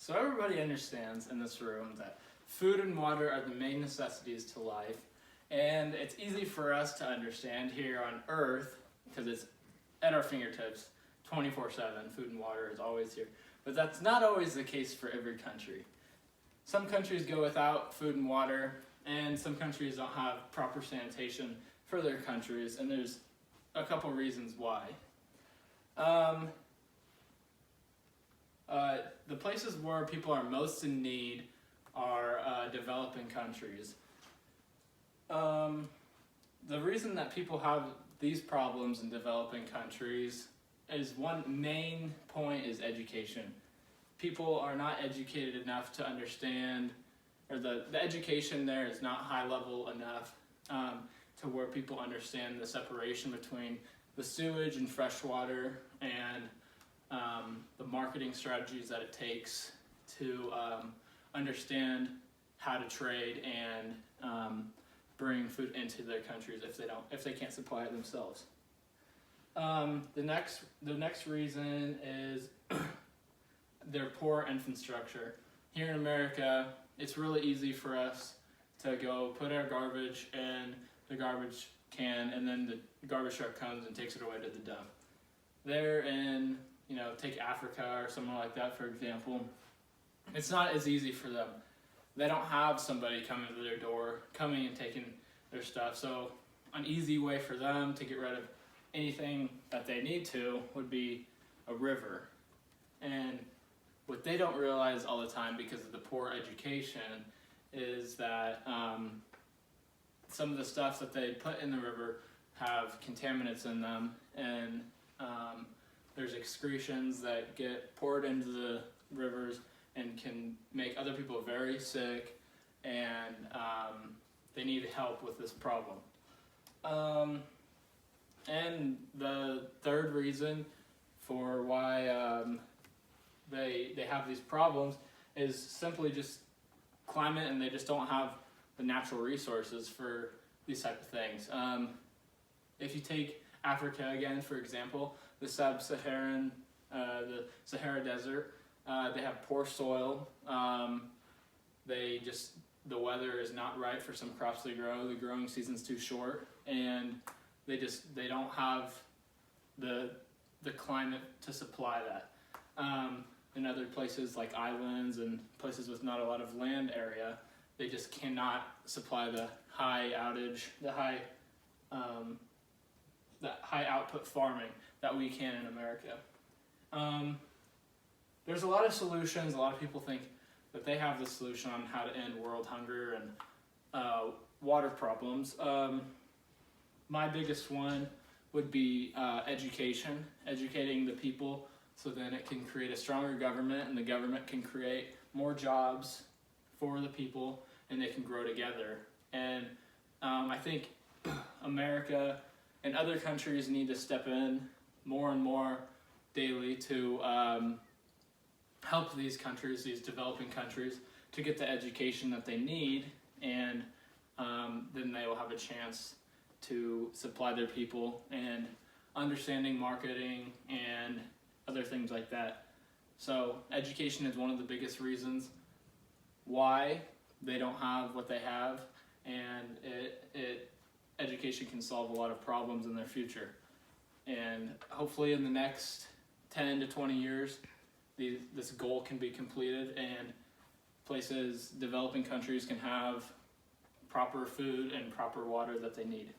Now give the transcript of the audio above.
So everybody understands in this room that food and water are the main necessities to life, and it's easy for us to understand here on Earth because it's at our fingertips 24/7. Food and water is always here. But that's not always the case for every country. Some countries go without food and water, and some countries don't have proper sanitation for their countries, and there's a couple reasons why. The places where people are most in need are developing countries. The reason that people have these problems in developing countries is one main point is education. People are not educated enough to understand, or the education there is not high level enough to where people understand the separation between the sewage and fresh water and the marketing strategies that it takes to understand how to trade and bring food into their countries if they can't supply it themselves. The next reason is their poor infrastructure. Here in America, it's really easy for us to go put our garbage in the garbage can, and then the garbage truck comes and takes it away to the dump. There in, take Africa or somewhere like that, for example, it's not as easy for them. They don't have somebody coming to their door, coming and taking their stuff. So an easy way for them to get rid of anything that they need to would be a river. And what they don't realize all the time because of the poor education is that some of the stuff that they put in the river have contaminants in them, and there's excretions that get poured into the rivers and can make other people very sick, and they need help with this problem. And the third reason for why they have these problems is simply just climate, and they just don't have the natural resources for these type of things. If you take Africa again, for example, the Sahara Desert, they have poor soil. The weather is not right for some crops they grow. The growing season's too short, and they don't have the climate to supply that. In other places like islands and places with not a lot of land area, they just cannot supply the high outage, the high output farming that we can in America. There's a lot of solutions. A lot of people think that they have the solution on how to end world hunger and water problems. My biggest one would be education, educating the people so then it can create a stronger government, and the government can create more jobs for the people, and they can grow together. And I think America and other countries need to step in more and more daily to help these countries, these developing countries, to get the education that they need, and then they will have a chance to supply their people and understanding marketing and other things like that. So education is one of the biggest reasons why they don't have what they have, and education can solve a lot of problems in their future. And hopefully in the next 10 to 20 years, this goal can be completed, and developing countries can have proper food and proper water that they need.